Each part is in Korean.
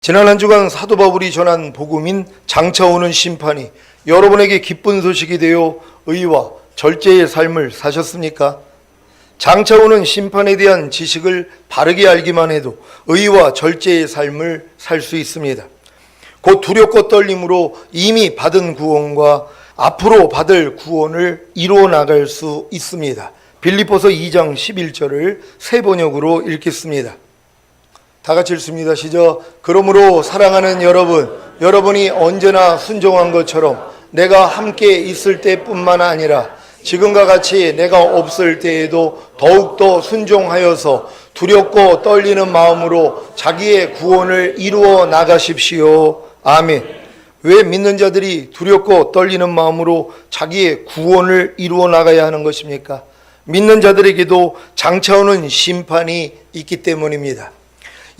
지난 한 주간 사도 바울이 전한 복음인 장차 오는 심판이 여러분에게 기쁜 소식이 되어 의와 절제의 삶을 사셨습니까? 장차 오는 심판에 대한 지식을 바르게 알기만 해도 의와 절제의 삶을 살 수 있습니다. 곧 두렵고 떨림으로 이미 받은 구원과 앞으로 받을 구원을 이루어 나갈 수 있습니다. 빌립보서 2장 11절을 새 번역으로 읽겠습니다. 다 같이 읽습니다. 시작. 그러므로 사랑하는 여러분, 여러분이 언제나 순종한 것처럼 내가 함께 있을 때뿐만 아니라 지금과 같이 내가 없을 때에도 더욱더 순종하여서 두렵고 떨리는 마음으로 자기의 구원을 이루어 나가십시오. 아멘. 왜 믿는 자들이 두렵고 떨리는 마음으로 자기의 구원을 이루어 나가야 하는 것입니까? 믿는 자들에게도 장차 오는 심판이 있기 때문입니다.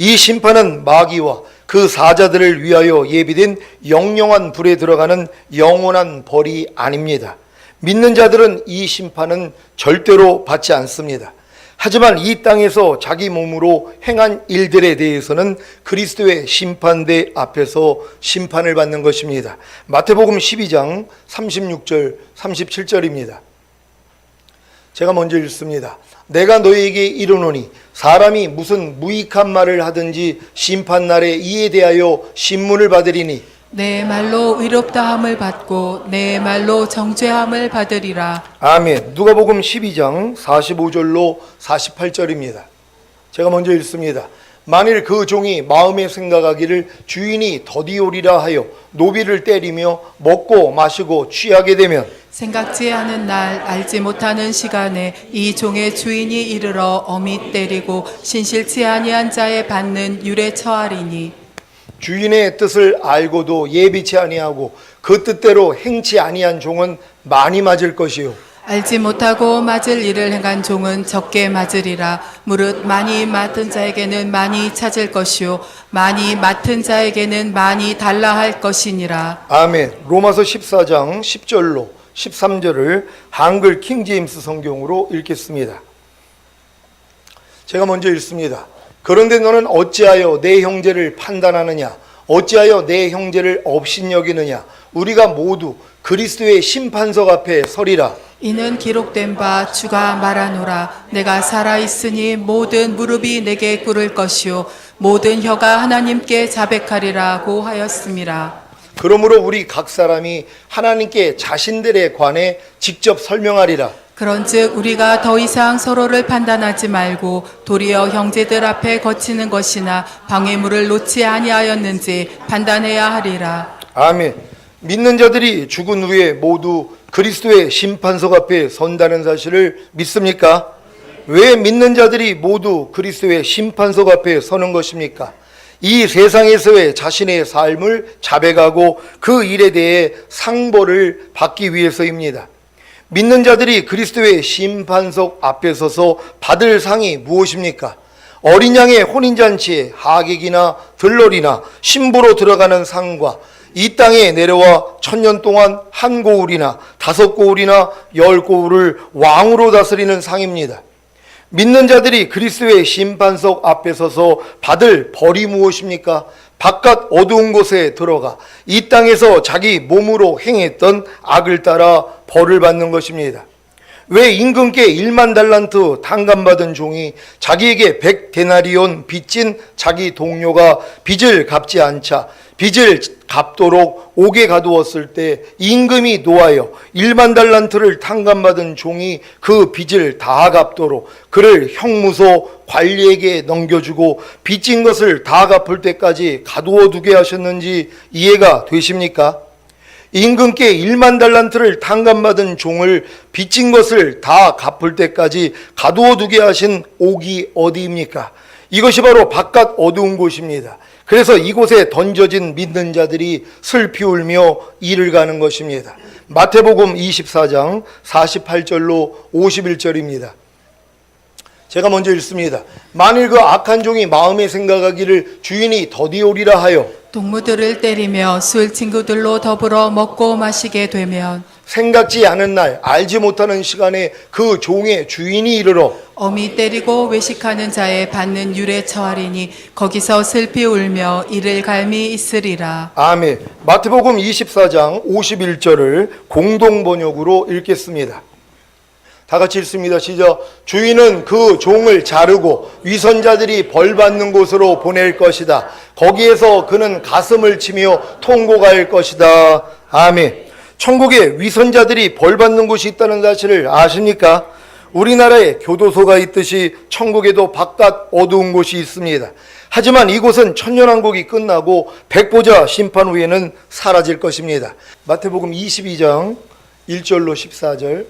이 심판은 마귀와 그 사자들을 위하여 예비된 영영한 불에 들어가는 영원한 벌이 아닙니다. 믿는 자들은 이 심판은 절대로 받지 않습니다. 하지만 이 땅에서 자기 몸으로 행한 일들에 대해서는 그리스도의 심판대 앞에서 심판을 받는 것입니다. 마태복음 12장 36절 37절입니다. 제가 먼저 읽습니다. 내가 너희에게 이르노니 사람이 무슨 무익한 말을 하든지 심판날에 이에 대하여 신문을 받으리니 내 말로 의롭다함을 받고 내 말로 정죄함을 받으리라. 아멘. 누가복음 12장 45절로 48절입니다. 제가 먼저 읽습니다. 만일 그 종이 마음에 생각하기를 주인이 더디오리라 하여 노비를 때리며 먹고 마시고 취하게 되면 생각지 않은 날 알지 못하는 시간에 이 종의 주인이 이르러 어미 때리고 신실치 아니한 자에 받는 율에 처하리니 주인의 뜻을 알고도 예비치 아니하고 그 뜻대로 행치 아니한 종은 많이 맞을 것이요 알지 못하고 맞을 일을 행한 종은 적게 맞으리라. 무릇 많이 맡은 자에게는 많이 찾을 것이요 많이 맡은 자에게는 많이 달라 할 것이니라. 아멘. 로마서 14장 10절로 13절을 한글 킹제임스 성경으로 읽겠습니다. 제가 먼저 읽습니다. 그런데 너는 어찌하여 내 형제를 판단하느냐? 어찌하여 내 형제를 업신여기느냐? 우리가 모두 그리스도의 심판석 앞에 서리라. 이는 기록된 바 주가 말하노라. 내가 살아있으니 모든 무릎이 내게 꿇을 것이요 모든 혀가 하나님께 자백하리라고 하였음이라. 그러므로 우리 각 사람이 하나님께 자신들에 관해 직접 설명하리라. 그런즉 우리가 더 이상 서로를 판단하지 말고 도리어 형제들 앞에 거치는 것이나 방해물을 놓지 아니하였는지 판단해야 하리라. 아멘. 믿는 자들이 죽은 후에 모두 그리스도의 심판석 앞에 선다는 사실을 믿습니까? 왜 믿는 자들이 모두 그리스도의 심판석 앞에 서는 것입니까? 이 세상에서의 자신의 삶을 자백하고 그 일에 대해 상벌을 받기 위해서입니다. 믿는 자들이 그리스도의 심판석 앞에 서서 받을 상이 무엇입니까? 어린 양의 혼인잔치에 하객이나 들러리나 신부로 들어가는 상과 이 땅에 내려와 1000년 동안 한 고울이나 5 고울이나 10 고울을 왕으로 다스리는 상입니다. 믿는 자들이 그리스도의 심판석 앞에 서서 받을 벌이 무엇입니까? 바깥 어두운 곳에 들어가 이 땅에서 자기 몸으로 행했던 악을 따라 벌을 받는 것입니다. 왜 임금께 1만 달란트 탕감받은 종이 자기에게 100데나리온 빚진 자기 동료가 빚을 갚지 않자 빚을 갚도록 옥에 가두었을 때 임금이 노하여 1만 달란트를 탕감받은 종이 그 빚을 다 갚도록 그를 형무소 관리에게 넘겨주고 빚진 것을 다 갚을 때까지 가두어 두게 하셨는지 이해가 되십니까? 임금께 1만 달란트를 탕감받은 종을 빚진 것을 다 갚을 때까지 가두어 두게 하신 옥이 어디입니까? 이것이 바로 바깥 어두운 곳입니다. 그래서 이곳에 던져진 믿는 자들이 슬피 울며 이를 가는 것입니다. 마태복음 24장 48절로 51절입니다. 제가 먼저 읽습니다. 만일 그 악한 종이 마음에 생각하기를 주인이 더디오리라 하여 동무들을 때리며 술 친구들로 더불어 먹고 마시게 되면 생각지 않은 날 알지 못하는 시간에 그 종의 주인이 이르러 어미 때리고 외식하는 자에 받는 율에 처하리니 거기서 슬피 울며 이를 갈미 있으리라. 아멘. 마태복음 24장 51절을 공동 번역으로 읽겠습니다. 다 같이 읽습니다. 시작. 주인은 그 종을 자르고 위선자들이 벌 받는 곳으로 보낼 것이다. 거기에서 그는 가슴을 치며 통곡할 것이다. 아멘. 천국에 위선자들이 벌 받는 곳이 있다는 사실을 아십니까? 우리나라에 교도소가 있듯이 천국에도 바깥 어두운 곳이 있습니다. 하지만 이곳은 천년왕국이 끝나고 백보자 심판 후에는 사라질 것입니다. 마태복음 22장 1절로 14절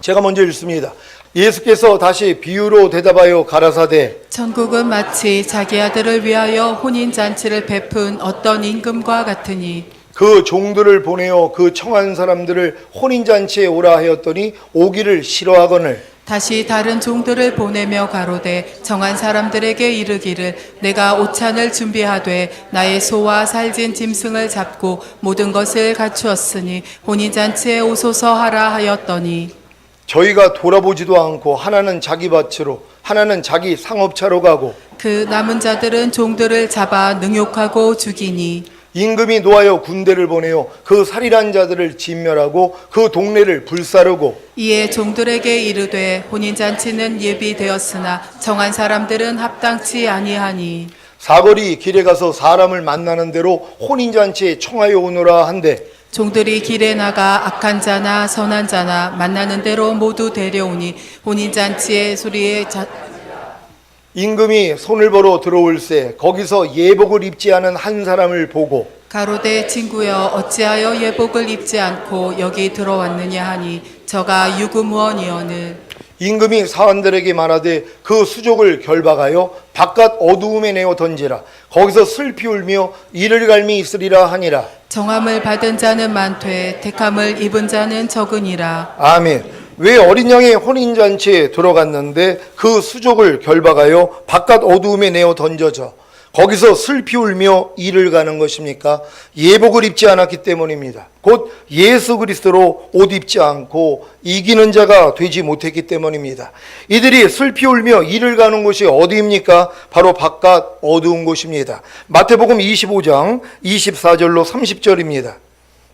제가 먼저 읽습니다. 예수께서 다시 비유로 대답하여 가라사대 천국은 마치 자기 아들을 위하여 혼인잔치를 베푼 어떤 임금과 같으니 그 종들을 보내어 그 청한 사람들을 혼인잔치에 오라 하였더니 오기를 싫어하거늘 다시 다른 종들을 보내며 가로되 정한 사람들에게 이르기를 내가 오찬을 준비하되 나의 소와 살진 짐승을 잡고 모든 것을 갖추었으니 혼인잔치에 오소서 하라 하였더니 저희가 돌아보지도 않고 하나는 자기 밭으로 하나는 자기 상업차로 가고 그 남은 자들은 종들을 잡아 능욕하고 죽이니 임금이 노하여 군대를 보내어 그 살인한 자들을 진멸하고 그 동네를 불사르고 이에 종들에게 이르되 혼인잔치는 예비되었으나 정한 사람들은 합당치 아니하니 사거리 길에 가서 사람을 만나는 대로 혼인잔치에 청하여 오너라 한대 종들이 길에 나가 악한 자나 선한 자나 만나는 대로 모두 데려오니 혼인잔치의 소리에 임금이 손을 벌어 들어올세 거기서 예복을 입지 않은 한 사람을 보고 가로되 친구여 어찌하여 예복을 입지 않고 여기 들어왔느냐 하니 저가 유구무원이오늘 임금이 사원들에게 말하되 그 수족을 결박하여 바깥 어두움에 내어 던지라 거기서 슬피 울며 이를 갈미 있으리라 하니라. 정함을 받은 자는 많되 택함을 입은 자는 적으니라. 아멘. 왜 어린 양의 혼인잔치에 들어갔는데 그 수족을 결박하여 바깥 어두움에 내어 던져져 거기서 슬피 울며 이를 가는 것입니까? 예복을 입지 않았기 때문입니다. 곧 예수 그리스도로 옷 입지 않고 이기는 자가 되지 못했기 때문입니다. 이들이 슬피 울며 이를 가는 곳이 어디입니까? 바로 바깥 어두운 곳입니다. 마태복음 25장 24절로 30절입니다.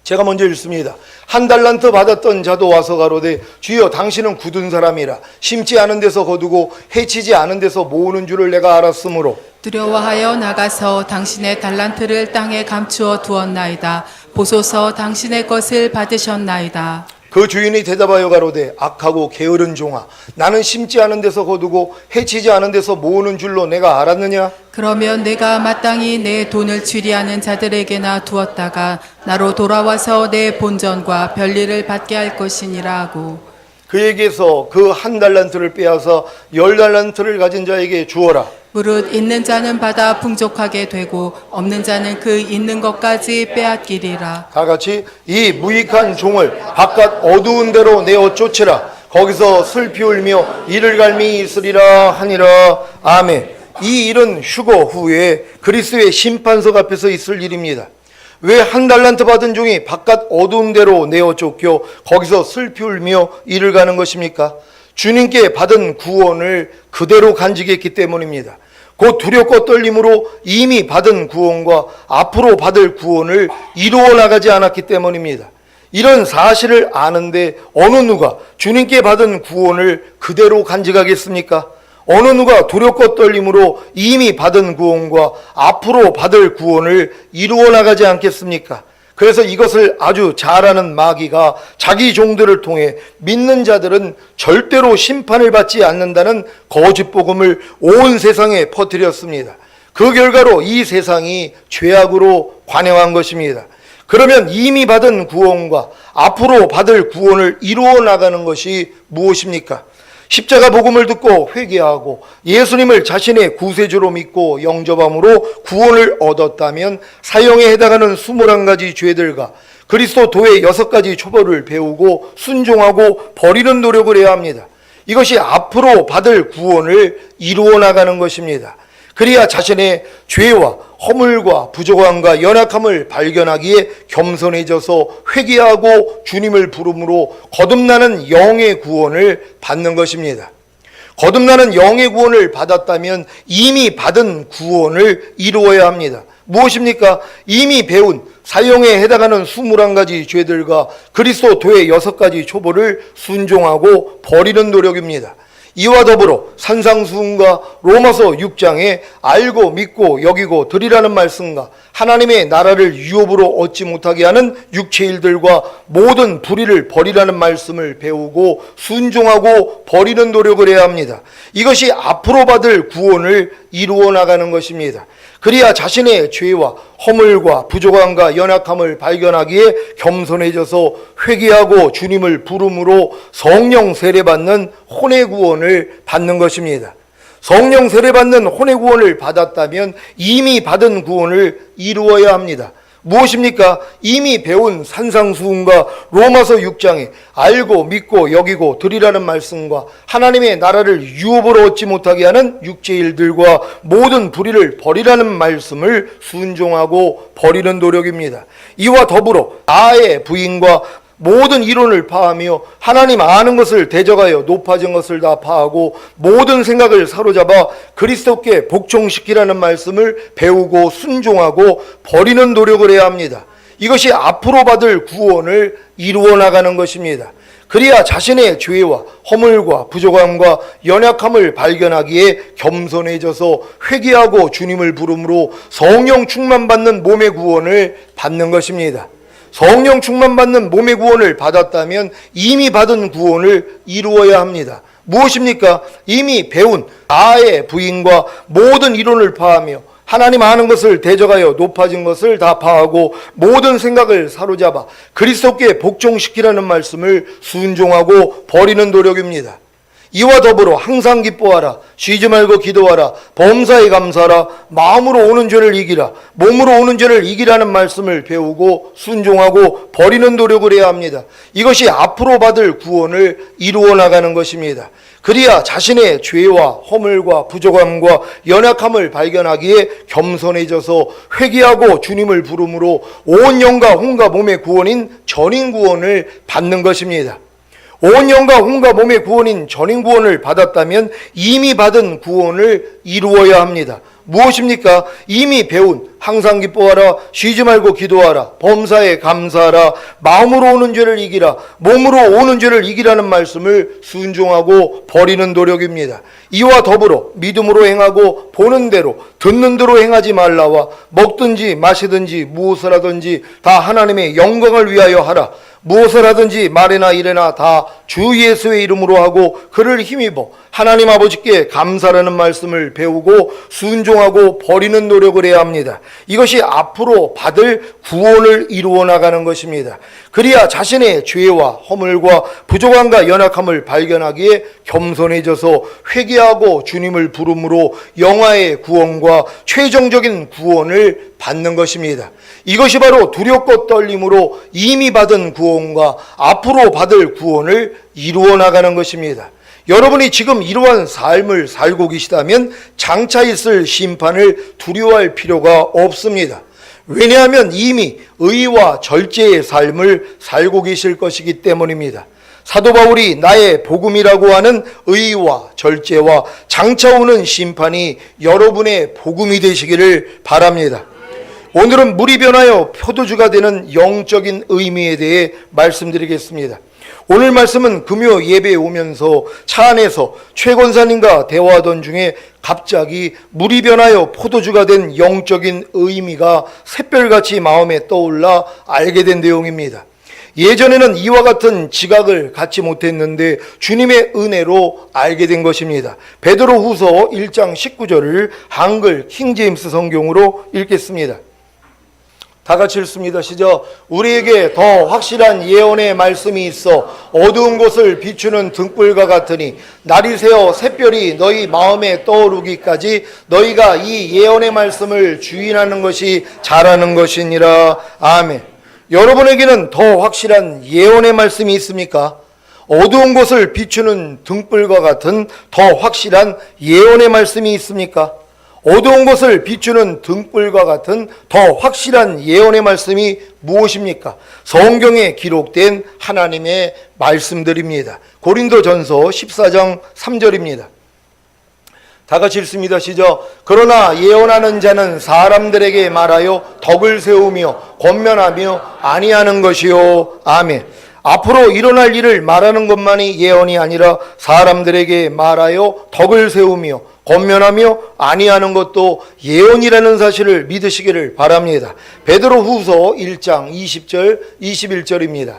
제가 먼저 읽습니다. 한 달란트 받았던 자도 와서 가로되 주여 당신은 굳은 사람이라 심지 않은 데서 거두고 해치지 않은 데서 모으는 줄을 내가 알았으므로 두려워하여 나가서 당신의 달란트를 땅에 감추어 두었나이다. 보소서 당신의 것을 받으셨나이다. 그 주인이 대답하여 가로되 악하고 게으른 종아 나는 심지 않은 데서 거두고 해치지 않은 데서 모으는 줄로 내가 알았느냐? 그러면 내가 마땅히 내 돈을 취리하는 자들에게나 두었다가 나로 돌아와서 내 본전과 별일을 받게 할 것이니라 하고 그에게서 그 한 달란트를 빼앗아 10달란트를 가진 자에게 주어라. 무릇 있는 자는 받아 풍족하게 되고 없는 자는 그 있는 것까지 빼앗기리라. 다 같이 이 무익한 종을 바깥 어두운 데로 내어 쫓으라. 거기서 슬피 울며 이를 갈미 있으리라 하니라. 아멘. 이 일은 휴거 후에 그리스도의 심판석 앞에서 있을 일입니다. 왜 한 달란트 받은 종이 바깥 어두운 데로 내어 쫓겨 거기서 슬피 울며 이를 가는 것입니까? 주님께 받은 구원을 그대로 간직했기 때문입니다. 곧 두렵고 떨림으로 이미 받은 구원과 앞으로 받을 구원을 이루어 나가지 않았기 때문입니다. 이런 사실을 아는데 어느 누가 주님께 받은 구원을 그대로 간직하겠습니까? 어느 누가 두렵고 떨림으로 이미 받은 구원과 앞으로 받을 구원을 이루어 나가지 않겠습니까? 그래서 이것을 아주 잘 아는 마귀가 자기 종들을 통해 믿는 자들은 절대로 심판을 받지 않는다는 거짓 복음을 온 세상에 퍼뜨렸습니다. 그 결과로 이 세상이 죄악으로 관영한 것입니다. 그러면 이미 받은 구원과 앞으로 받을 구원을 이루어 나가는 것이 무엇입니까? 십자가 복음을 듣고 회개하고 예수님을 자신의 구세주로 믿고 영접함으로 구원을 얻었다면 사형에 해당하는 21가지 죄들과 그리스도 도의 6가지 초벌을 배우고 순종하고 버리는 노력을 해야 합니다. 이것이 앞으로 받을 구원을 이루어 나가는 것입니다. 그래야 자신의 죄와 허물과 부족함과 연약함을 발견하기에 겸손해져서 회개하고 주님을 부름으로 거듭나는 영의 구원을 받는 것입니다. 거듭나는 영의 구원을 받았다면 이미 받은 구원을 이루어야 합니다. 무엇입니까? 이미 배운 사형에 해당하는 21가지 죄들과 그리스도 도의 6가지 초보를 순종하고 버리는 노력입니다. 이와 더불어 산상수훈과 로마서 6장에 알고 믿고 여기고 드리라는 말씀과 하나님의 나라를 유업으로 얻지 못하게 하는 육체의 일들과 모든 불의를 버리라는 말씀을 배우고 순종하고 버리는 노력을 해야 합니다. 이것이 앞으로 받을 구원을 이루어 나가는 것입니다. 그래야 자신의 죄와 허물과 부족함과 연약함을 발견하기에 겸손해져서 회개하고 주님을 부름으로 성령 세례받는 혼의 구원을 받는 것입니다. 성령 세례받는 혼의 구원을 받았다면 이미 받은 구원을 이루어야 합니다. 무엇입니까? 이미 배운 산상수훈과 로마서 6장에 알고 믿고 여기고 드리라는 말씀과 하나님의 나라를 유업으로 얻지 못하게 하는 육체의 일들과 모든 불의를 버리라는 말씀을 순종하고 버리는 노력입니다. 이와 더불어 나의 부인과 모든 이론을 파하며 하나님 아는 것을 대적하여 높아진 것을 다 파하고 모든 생각을 사로잡아 그리스도께 복종시키라는 말씀을 배우고 순종하고 버리는 노력을 해야 합니다. 이것이 앞으로 받을 구원을 이루어 나가는 것입니다. 그래야 자신의 죄와 허물과 부족함과 연약함을 발견하기에 겸손해져서 회개하고 주님을 부름으로 성령 충만받는 몸의 구원을 받는 것입니다. 성령 충만받는 몸의 구원을 받았다면 이미 받은 구원을 이루어야 합니다. 무엇입니까? 이미 배운 나의 부인과 모든 이론을 파하며 하나님 아는 것을 대적하여 높아진 것을 다 파하고 모든 생각을 사로잡아 그리스도께 복종시키라는 말씀을 순종하고 버리는 노력입니다. 이와 더불어 항상 기뻐하라, 쉬지 말고 기도하라, 범사에 감사하라, 마음으로 오는 죄를 이기라, 몸으로 오는 죄를 이기라는 말씀을 배우고 순종하고 버리는 노력을 해야 합니다. 이것이 앞으로 받을 구원을 이루어 나가는 것입니다. 그래야 자신의 죄와 허물과 부족함과 연약함을 발견하기에 겸손해져서 회개하고 주님을 부름으로 온 영과 혼과 몸의 구원인 전인 구원을 받는 것입니다. 온 영과 혼과 몸의 구원인 전인 구원을 받았다면 이미 받은 구원을 이루어야 합니다. 무엇입니까? 이미 배운 항상 기뻐하라, 쉬지 말고 기도하라, 범사에 감사하라, 마음으로 오는 죄를 이기라, 몸으로 오는 죄를 이기라는 말씀을 순종하고 버리는 노력입니다. 이와 더불어 믿음으로 행하고 보는 대로 듣는 대로 행하지 말라와 먹든지 마시든지 무엇을 하든지 다 하나님의 영광을 위하여 하라. 무엇을 하든지 말이나 일이나 다 주 예수의 이름으로 하고 그를 힘입어 하나님 아버지께 감사라는 말씀을 배우고 순종하고 버리는 노력을 해야 합니다. 이것이 앞으로 받을 구원을 이루어 나가는 것입니다. 그래야 자신의 죄와 허물과 부족함과 연약함을 발견하기에 겸손해져서 회개하고 주님을 부름으로 영화의 구원과 최종적인 구원을 받는 것입니다. 이것이 바로 두렵고 떨림으로 이미 받은 구원과 앞으로 받을 구원을 이루어 나가는 것입니다. 여러분이 지금 이러한 삶을 살고 계시다면 장차 있을 심판을 두려워할 필요가 없습니다. 왜냐하면 이미 의와 절제의 삶을 살고 계실 것이기 때문입니다. 사도 바울이 나의 복음이라고 하는 의와 절제와 장차 오는 심판이 여러분의 복음이 되시기를 바랍니다. 오늘은 물이 변하여 포도주가 되는 영적인 의미에 대해 말씀드리겠습니다. 오늘 말씀은 금요 예배에 오면서 차 안에서 최 권사님과 대화하던 중에 갑자기 물이 변하여 포도주가 된 영적인 의미가 샛별같이 마음에 떠올라 알게 된 내용입니다. 예전에는 이와 같은 지각을 갖지 못했는데 주님의 은혜로 알게 된 것입니다. 베드로후서 1장 19절을 한글 킹제임스 성경으로 읽겠습니다. 다 같이 읽습니다. 시작. 우리에게 더 확실한 예언의 말씀이 있어 어두운 곳을 비추는 등불과 같으니 날이 새어 샛별이 너희 마음에 떠오르기까지 너희가 이 예언의 말씀을 주인하는 것이 잘하는 것이니라. 아멘. 여러분에게는 더 확실한 예언의 말씀이 있습니까? 어두운 곳을 비추는 등불과 같은 더 확실한 예언의 말씀이 있습니까? 어두운 곳을 비추는 등불과 같은 더 확실한 예언의 말씀이 무엇입니까? 성경에 기록된 하나님의 말씀들입니다. 고린도전서 14장 3절입니다. 다 같이 읽습니다. 시작. 그러나 예언하는 자는 사람들에게 말하여 덕을 세우며 권면하며 아니하는 것이요. 아멘. 앞으로 일어날 일을 말하는 것만이 예언이 아니라 사람들에게 말하여 덕을 세우며 권면하며 아니하는 것도 예언이라는 사실을 믿으시기를 바랍니다. 베드로후서 1장 20절 21절입니다.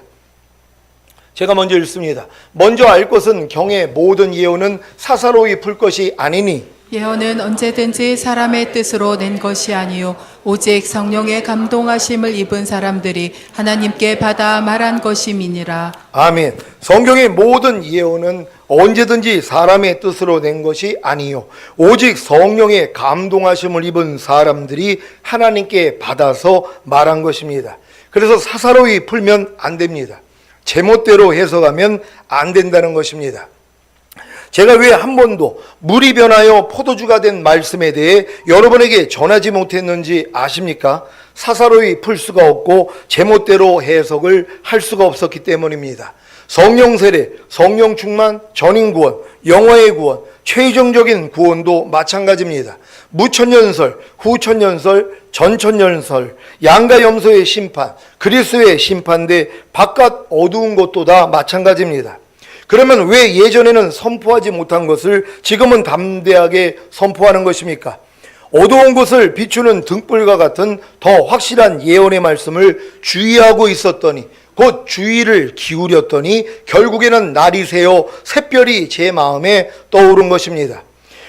제가 먼저 읽습니다. 먼저 알 것은 경의 모든 예언은 사사로이 풀 것이 아니니 예언은 언제든지 사람의 뜻으로 낸 것이 아니요 오직 성령의 감동하심을 입은 사람들이 하나님께 받아 말한 것임이니라. 아멘. 성경의 모든 예언은 언제든지 사람의 뜻으로 낸 것이 아니요 오직 성령의 감동하심을 입은 사람들이 하나님께 받아서 말한 것입니다. 그래서 사사로이 풀면 안 됩니다. 제멋대로 해석하면 안 된다는 것입니다. 제가 왜 한 번도 물이 변하여 포도주가 된 말씀에 대해 여러분에게 전하지 못했는지 아십니까? 사사로이 풀 수가 없고 제멋대로 해석을 할 수가 없었기 때문입니다. 성령 세례, 성령 충만, 전인 구원, 영화의 구원, 최종적인 구원도 마찬가지입니다. 무천년설, 후천년설, 전천년설, 양과 염소의 심판, 그리스도의 심판대 바깥 어두운 것도 다 마찬가지입니다. 그러면 왜 예전에는 선포하지 못한 것을 지금은 담대하게 선포하는 것입니까? 어두운 곳을 비추는 등불과 같은 더 확실한 예언의 말씀을 주의하고 있었더니 곧 주의를 기울였더니 결국에는 날이 새어 샛별이 제 마음에 떠오른 것입니다.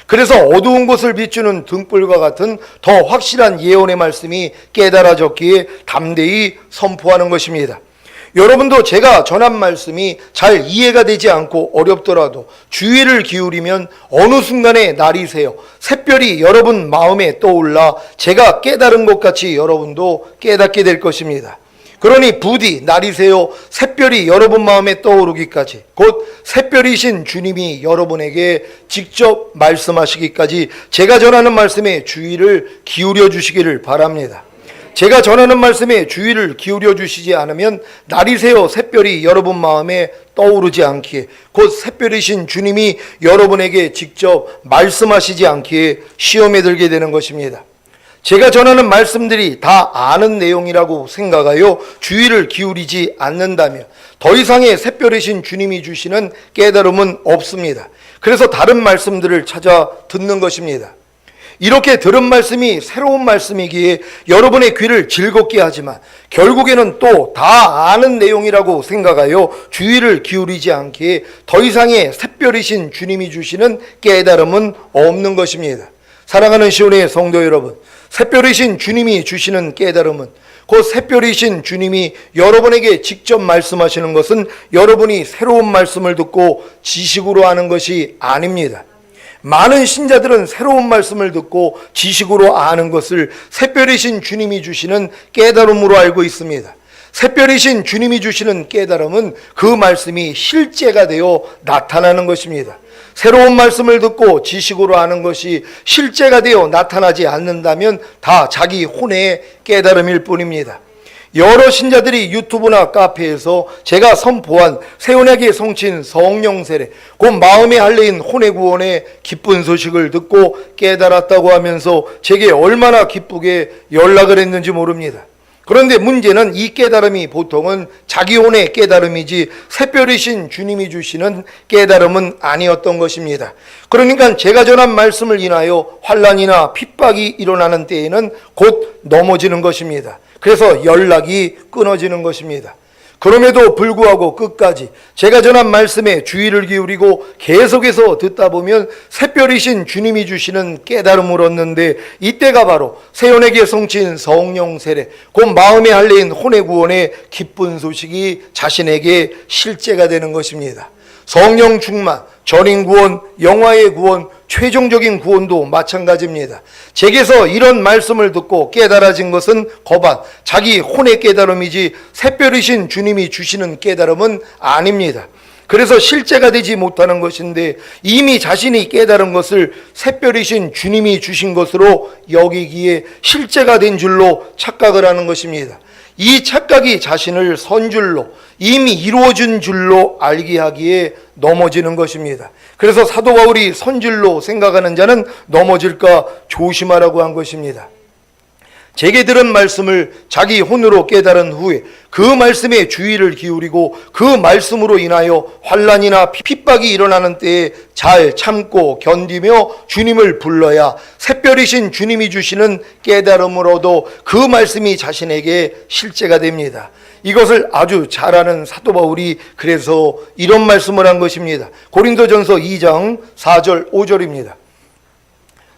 그래서 어두운 곳을 비추는 등불과 같은 더 확실한 예언의 말씀이 깨달아졌기에 담대히 선포하는 것입니다. 여러분도 제가 전한 말씀이 잘 이해가 되지 않고 어렵더라도 주의를 기울이면 어느 순간에 날이 새어 샛별이 여러분 마음에 떠올라 제가 깨달은 것 같이 여러분도 깨닫게 될 것입니다. 그러니 부디 날이 새어 샛별이 여러분 마음에 떠오르기까지 곧 샛별이신 주님이 여러분에게 직접 말씀하시기까지 제가 전하는 말씀에 주의를 기울여 주시기를 바랍니다. 제가 전하는 말씀에 주의를 기울여 주시지 않으면 날이 새어 샛별이 여러분 마음에 떠오르지 않기에 곧 샛별이신 주님이 여러분에게 직접 말씀하시지 않기에 시험에 들게 되는 것입니다. 제가 전하는 말씀들이 다 아는 내용이라고 생각하여 주의를 기울이지 않는다면 더 이상의 샛별이신 주님이 주시는 깨달음은 없습니다. 그래서 다른 말씀들을 찾아 듣는 것입니다. 이렇게 들은 말씀이 새로운 말씀이기에 여러분의 귀를 즐겁게 하지만 결국에는 또 다 아는 내용이라고 생각하여 주의를 기울이지 않기에 더 이상의 샛별이신 주님이 주시는 깨달음은 없는 것입니다. 사랑하는 시온의 성도 여러분, 샛별이신 주님이 주시는 깨달음은 곧 샛별이신 주님이 여러분에게 직접 말씀하시는 것은 여러분이 새로운 말씀을 듣고 지식으로 아는 것이 아닙니다. 많은 신자들은 새로운 말씀을 듣고 지식으로 아는 것을 샛별이신 주님이 주시는 깨달음으로 알고 있습니다. 샛별이신 주님이 주시는 깨달음은 그 말씀이 실제가 되어 나타나는 것입니다. 새로운 말씀을 듣고 지식으로 아는 것이 실제가 되어 나타나지 않는다면 다 자기 혼의 깨달음일 뿐입니다. 여러 신자들이 유튜브나 카페에서 제가 선포한 세운에게 성친 성령 세례, 곧 마음의 할례인 혼의 구원의 기쁜 소식을 듣고 깨달았다고 하면서 제게 얼마나 기쁘게 연락을 했는지 모릅니다. 그런데 문제는 이 깨달음이 보통은 자기 혼의 깨달음이지 샛별이신 주님이 주시는 깨달음은 아니었던 것입니다. 그러니까 제가 전한 말씀을 인하여 환난이나 핍박이 일어나는 때에는 곧 넘어지는 것입니다. 그래서 연락이 끊어지는 것입니다. 그럼에도 불구하고 끝까지 제가 전한 말씀에 주의를 기울이고 계속해서 듣다 보면 샛별이신 주님이 주시는 깨달음을 얻는데 이때가 바로 세연에게 성친 성령 세례, 곧 마음의 할례인 혼의 구원의 기쁜 소식이 자신에게 실제가 되는 것입니다. 성령 충만, 전인 구원, 영화의 구원, 최종적인 구원도 마찬가지입니다. 제게서 이런 말씀을 듣고 깨달아진 것은 거반 자기 혼의 깨달음이지 샛별이신 주님이 주시는 깨달음은 아닙니다. 그래서 실제가 되지 못하는 것인데 이미 자신이 깨달은 것을 새별이신 주님이 주신 것으로 여기기에 실제가 된 줄로 착각을 하는 것입니다. 이 착각이 자신을 선줄로 이미 이루어진 줄로 알게 하기에 넘어지는 것입니다. 그래서 사도 바울이 선줄로 생각하는 자는 넘어질까 조심하라고 한 것입니다. 제게 들은 말씀을 자기 혼으로 깨달은 후에 그 말씀에 주의를 기울이고 그 말씀으로 인하여 환난이나 핍박이 일어나는 때에 잘 참고 견디며 주님을 불러야 새별이신 주님이 주시는 깨달음을 얻어 그 말씀이 자신에게 실제가 됩니다. 이것을 아주 잘 아는 사도 바울이 그래서 이런 말씀을 한 것입니다. 고린도전서 2장 4절 5절입니다.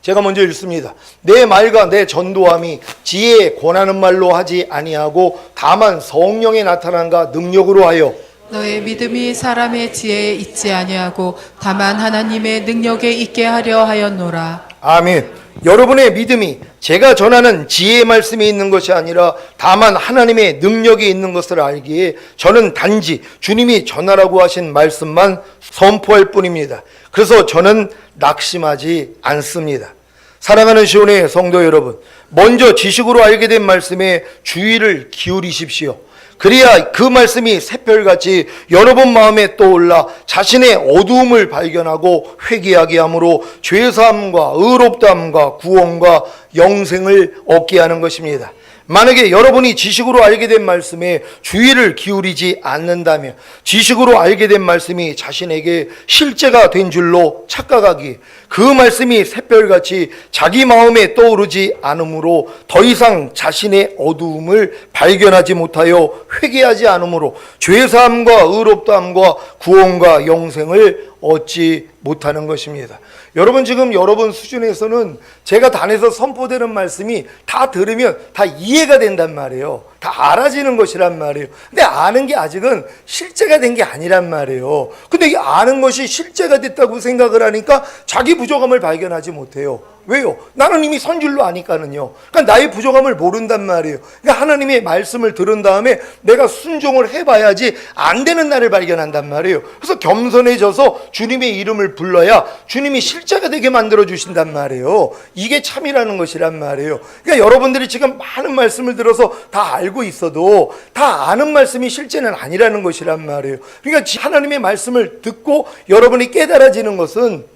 제가 먼저 읽습니다. 내 말과 내 전도함이 지혜에 권하는 말로 하지 아니하고 다만 성령에 나타난가 능력으로 하여 너의 믿음이 사람의 지혜에 있지 아니하고 다만 하나님의 능력에 있게 하려 하였노라. 아멘. 여러분의 믿음이 제가 전하는 지혜의 말씀이 있는 것이 아니라 다만 하나님의 능력이 있는 것을 알기에 저는 단지 주님이 전하라고 하신 말씀만 선포할 뿐입니다. 그래서 저는 낙심하지 않습니다. 사랑하는 시온의 성도 여러분, 먼저 지식으로 알게 된 말씀에 주의를 기울이십시오. 그래야 그 말씀이 새별같이 여러분 마음에 떠올라 자신의 어두움을 발견하고 회개하게 함으로 죄사함과 의롭다함과 구원과 영생을 얻게 하는 것입니다. 만약에 여러분이 지식으로 알게 된 말씀에 주의를 기울이지 않는다면 지식으로 알게 된 말씀이 자신에게 실제가 된 줄로 착각하기, 그 말씀이 새별같이 자기 마음에 떠오르지 않으므로 더 이상 자신의 어두움을 발견하지 못하여 회개하지 않으므로 죄사함과 의롭다함과 구원과 영생을 얻지 못하는 것입니다. 여러분, 지금 여러분 수준에서는 제가 단에서 선포되는 말씀이 다 들으면 다 이해가 된단 말이에요. 다 알아지는 것이란 말이에요. 근데 아는 게 아직은 실제가 된 게 아니란 말이에요. 근데 이 아는 것이 실제가 됐다고 생각을 하니까 자기 부족함을 발견하지 못해요. 왜요? 나는 이미 선줄로 아니까는요. 그러니까 나의 부족함을 모른단 말이에요. 그러니까 하나님의 말씀을 들은 다음에 내가 순종을 해봐야지 안 되는 나를 발견한단 말이에요. 그래서 겸손해져서 주님의 이름을 불러야 주님이 실제가 되게 만들어 주신단 말이에요. 이게 참이라는 것이란 말이에요. 그러니까 여러분들이 지금 많은 말씀을 들어서 다 알고 있어도 다 아는 말씀이 실제는 아니라는 것이란 말이에요. 그러니까 하나님의 말씀을 듣고 여러분이 깨달아지는 것은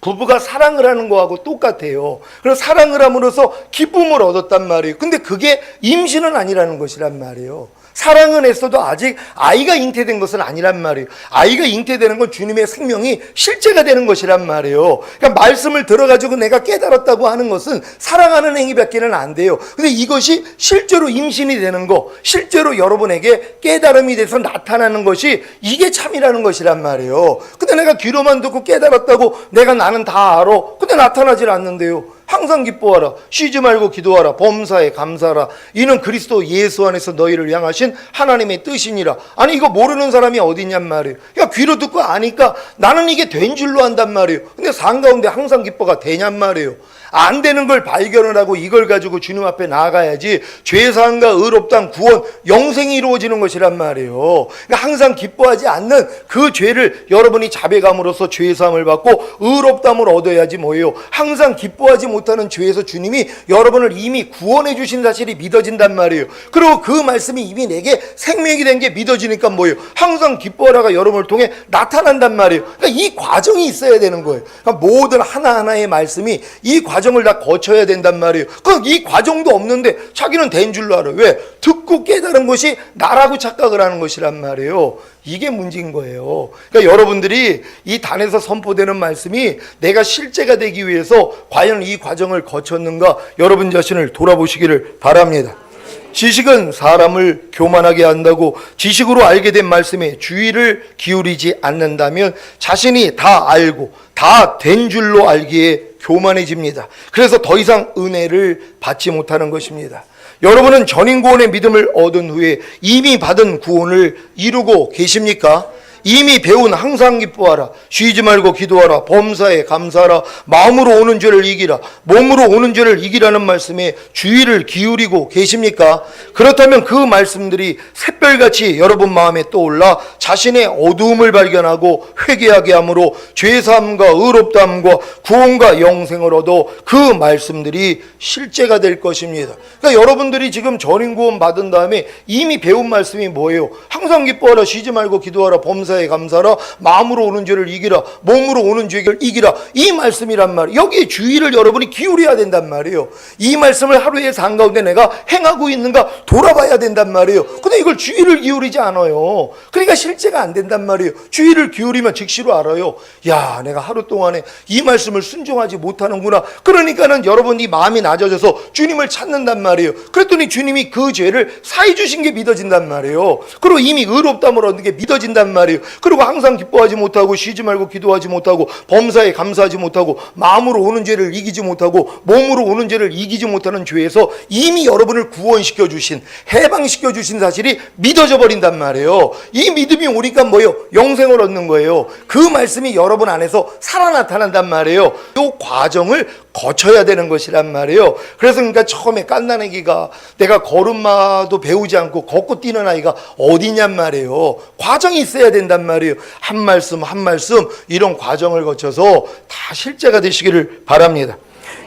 부부가 사랑을 하는 거하고 똑같아요. 그래서 사랑을 함으로써 기쁨을 얻었단 말이에요. 근데 그게 임신은 아니라는 것이란 말이에요. 사랑은 했어도 아직 아이가 잉태된 것은 아니란 말이에요. 아이가 잉태되는 건 주님의 생명이 실제가 되는 것이란 말이에요. 그러니까 말씀을 들어가지고 내가 깨달았다고 하는 것은 사랑하는 행위밖에는 안 돼요. 근데 이것이 실제로 임신이 되는 거, 실제로 여러분에게 깨달음이 돼서 나타나는 것이 이게 참이라는 것이란 말이에요. 근데 내가 귀로만 듣고 깨달았다고 나는 다 알아. 근데 나타나질 않는데요. 항상 기뻐하라. 쉬지 말고 기도하라. 범사에 감사하라. 이는 그리스도 예수 안에서 너희를 향하신 하나님의 뜻이니라. 아니, 이거 모르는 사람이 어디 있냔 말이에요. 야, 귀로 듣고 아니까 나는 이게 된 줄로 안단 말이에요. 근데 산 가운데 항상 기뻐가 되냔 말이에요. 안 되는 걸 발견을 하고 이걸 가지고 주님 앞에 나아가야지 죄사함과 의롭다함, 구원, 영생이 이루어지는 것이란 말이에요. 그러니까 항상 기뻐하지 않는 그 죄를 여러분이 자백함으로써 죄사함을 받고 의롭다함을 얻어야지 뭐예요. 항상 기뻐하지 못하는 죄에서 주님이 여러분을 이미 구원해 주신 사실이 믿어진단 말이에요. 그리고 그 말씀이 이미 내게 생명이 된 게 믿어지니까 뭐예요. 항상 기뻐하라가 여러분을 통해 나타난단 말이에요. 그러니까 이 과정이 있어야 되는 거예요. 그러니까 모든 하나하나의 말씀이 이 과정을 다 거쳐야 된단 말이에요. 그럼 이 과정도 없는데 자기는 된 줄로 알아요. 왜? 듣고 깨달은 것이 나라고 착각을 하는 것이란 말이에요. 이게 문제인 거예요. 그러니까 여러분들이 이 단에서 선포되는 말씀이 내가 실제가 되기 위해서 과연 이 과정을 거쳤는가 여러분 자신을 돌아보시기를 바랍니다. 지식은 사람을 교만하게 한다고 지식으로 알게 된 말씀에 주의를 기울이지 않는다면 자신이 다 알고 다 된 줄로 알기에 교만해집니다. 그래서 더 이상 은혜를 받지 못하는 것입니다. 여러분은 전인구원의 믿음을 얻은 후에 이미 받은 구원을 이루고 계십니까? 이미 배운 항상 기뻐하라, 쉬지 말고 기도하라, 범사에 감사하라, 마음으로 오는 죄를 이기라, 몸으로 오는 죄를 이기라는 말씀에 주의를 기울이고 계십니까? 그렇다면 그 말씀들이 샛별같이 여러분 마음에 떠올라 자신의 어두움을 발견하고 회개하게 함으로 죄사함과 의롭다함과 구원과 영생을 얻어 그 말씀들이 실제가 될 것입니다. 그러니까 여러분들이 지금 전인구원 받은 다음에 이미 배운 말씀이 뭐예요? 항상 기뻐하라, 쉬지 말고 기도하라, 범사에 감사하라, 마음으로 오는 죄를 이기라, 몸으로 오는 죄를 이기라, 이 말씀이란 말이에요. 여기에 주의를 여러분이 기울여야 된단 말이에요. 이 말씀을 하루의 삶 가운데 내가 행하고 있는가 돌아봐야 된단 말이에요. 근데 이걸 주의를 기울이지 않아요. 그러니까 실제가 안 된단 말이에요. 주의를 기울이면 즉시로 알아요. 야, 내가 하루 동안에 이 말씀을 순종하지 못하는구나. 그러니까는 여러분이 마음이 낮아져서 주님을 찾는단 말이에요. 그랬더니 주님이 그 죄를 사해 주신 게 믿어진단 말이에요. 그리고 이미 의롭다함을 얻는 게 믿어진단 말이에요. 그리고 항상 기뻐하지 못하고 쉬지 말고 기도하지 못하고 범사에 감사하지 못하고 마음으로 오는 죄를 이기지 못하고 몸으로 오는 죄를 이기지 못하는 죄에서 이미 여러분을 구원시켜 주신, 해방시켜 주신 사실이 믿어져 버린단 말이에요. 이 믿음이 오니까 뭐예요? 영생을 얻는 거예요. 그 말씀이 여러분 안에서 살아 나타난단 말이에요. 이 과정을 거쳐야 되는 것이란 말이에요. 그래서 그러니까 처음에 갓난아기가 내가 걸음마도 배우지 않고 걷고 뛰는 아이가 어디냔 말이에요. 과정이 있어야 된단 말이에요. 한 말씀 한 말씀 이런 과정을 거쳐서 다 실제가 되시기를 바랍니다.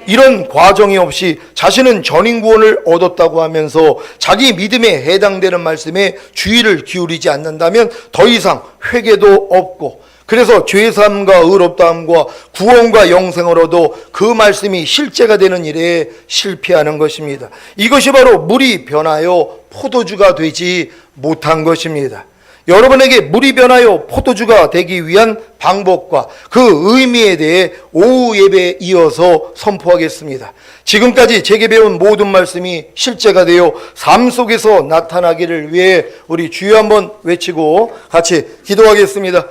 이런 과정이 없이 자신은 전인구원을 얻었다고 하면서 자기 믿음에 해당되는 말씀에 주의를 기울이지 않는다면 더 이상 회개도 없고, 그래서 죄사함과 의롭다함과 구원과 영생을 얻어 그 말씀이 실제가 되는 일에 실패하는 것입니다. 이것이 바로 물이 변하여 포도주가 되지 못한 것입니다. 여러분에게 물이 변하여 포도주가 되기 위한 방법과 그 의미에 대해 오후 예배에 이어서 선포하겠습니다. 지금까지 제게 배운 모든 말씀이 실제가 되어 삶 속에서 나타나기를 위해 우리 주여 한번 외치고 같이 기도하겠습니다.